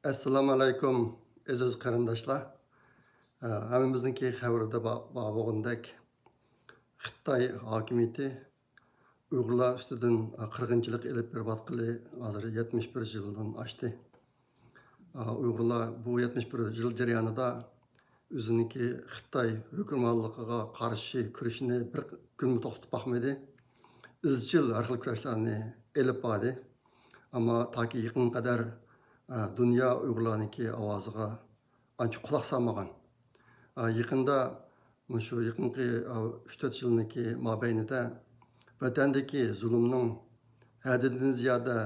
Assalamu alaykum aziz qarindoshlar. Hammamizningki xabarida bo'lgandek Xitoy hokimiyati Uyg'urlar ustidan qirg'inchilik elib berayotgani hozir 71 yildan oshdi. Uyg'urlar bu 71 yil jarayonida o'ziniki Xitoy hukumatligiga qarshi kurashni bir kun to'xtatib boqmadi. Izchil har xil kurashlarni elib bordi. Ammo toki yaqin qadar dünya Uyg'urlarniki ovoziga ancha quloq solmagan. Yaqinda shu yaqinqi 3-4 yilniki mobaynida vatandagi zulmning haddidan ziyoda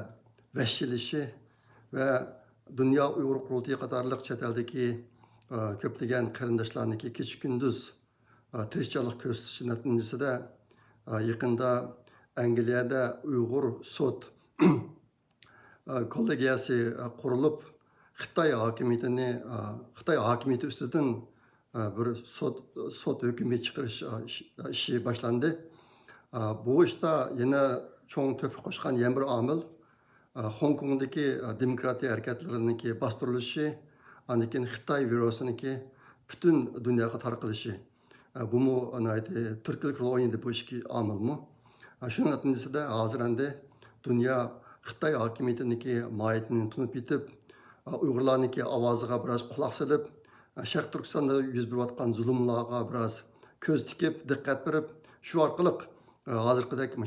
vahshiylashishi va Dünya Uyg'ur qurultiyi qatorliq chet eldagi ko'plagan qarindoshlarniki kecha kunduz tirishchilik ko'rsatishi natijasida yaqinda Angliyada Uyg'ur sud kollegiyasi qurilib Xitoy hokimiyati ustidan bir sud hukmi chiqarish ishi boshlandi. Bu ishda yana cho'ng to'p qo'shgan yana bir omil Hong Kongdagi demokratiya harakatlarininki bostirilishi, anikin Xitoy virusiniki butun dunyoga tarqalishi. Bu mu turklik rol o'ynaydi bu ishki omilmi? Shuning natijasida hozir endi dunyo Xitoy hokimiyatiniki mohiyatini tunib yetib, Uyg'urlarniki ovoziga biroz quloq solib, Sharq Turkistonda yuz berayotgan zulmlarga biroz ko'z tikib, diqqat berib, shu orqali hozirgidek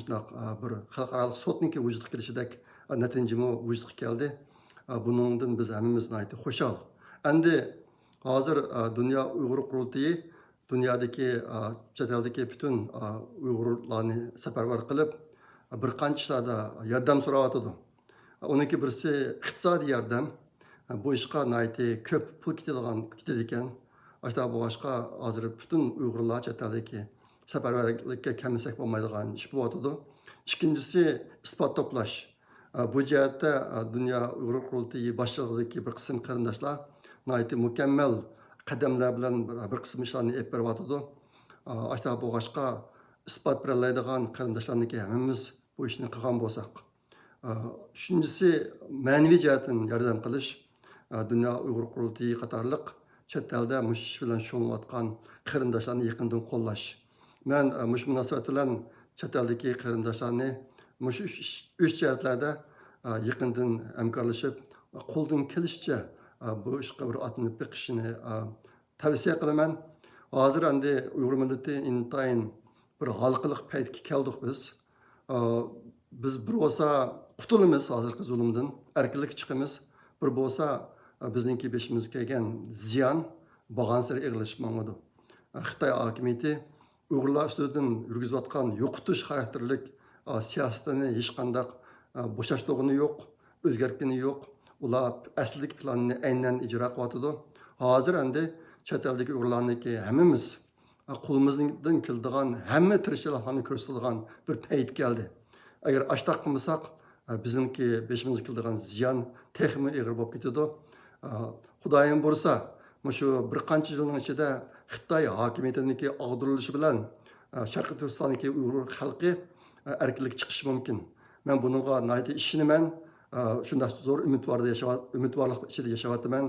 bir xalqaro sudniki vujudga kelishidek natijami vujudga keldi. Buningdan biz hammamiz xushal. Endi hozir Dünya Uyg'ur qurultiyi dunyodagi chet eldagi butun Uyg'urlarni safarbar qilib bir qanchada yordam so'rayotdi. Uniki birisi iqtisodiy yordam. Bu ishga ko'p pul ketadi ekan. Ashta bu ishga hozir butun Uyg'urlar chet eldagi safarbarlikka kamsak bo'lmaydigan ish bo'lyotdi. Ikkinchisi isbot to'plash. Bu jihatda Dünya Uyg'ur qurultiyi boshlig'idagi bir qism qarindoshlar mukammal qadamlar bilan bir qism ishlarni olib beryotdi. Ashta bu ishga isbot beroladigan qarindoshlarniki hammamiz bu ishni qilgan bo'lsak. Üçüncüsü ma'naviy jihatdan yordam qilish. Dünya Uyg'ur qurultiyi qatorliq chet elda mush bilan shug'ullanayotgan qarindoshlarni yaqindan qo'llash. Men mush munosabat bilan chet eldagi qarindoshlarni mush uch jihatlarda yaqindan hamkorlashib, qo'ldan kelishicha bu ishga bir otlanib biqishini tavsiya qilaman. Hozir endi Uyg'ur millati intayin bir halqiliq paytga keldik biz. Biz bir bo'lsa qutulamiz hozirgi zulmdan, erkinlik chiqamiz. Bir bo'lsa bizningki beshimizga kelgan ziyon bo'lgan sari eg'ilishmoqda. Xitoy hokimiyati Uyg'urlar ustidan yurgizayotgan yo'qotish xarakterlik siyosatini hech qanday bo'shashtig'ini yo'q, o'zgartgani yo'q. Ular asli planni aynan ijro qilyotdi. Hozir endi chet eldagi Uyg'urlarniki hammamiz qo'limizdan keladigan hamma tirishchiliklarni ko'rsatadigan bir payt keldi. Agar ashtoq qilmasak, bizimki beshimizga keladigan ziyon texmi ig'ir bo'lib ketadi. Xudoyim bo'lsa, shu bir qancha yilning ichida Xitoy hokimiyatiniki og'dirilishi bilan Sharq Turkistondagi Uyg'ur xalqi erkinlik chiqishi mumkin. Men bunga ishonaman. Shunday zo'r umidvorlik ichida yashayapman.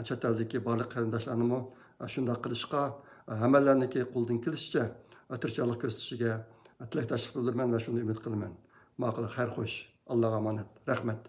Chet eldagi barliq qarindoshlarni shunday qilishga, hammalarniki qo'ldan kelishicha tirishchilik ko'rsatishiga tilakdoshlik bildiraman va shuni umid qilaman. Ma'qul, xayr xo'sh. Allohga omonat. Rahmat.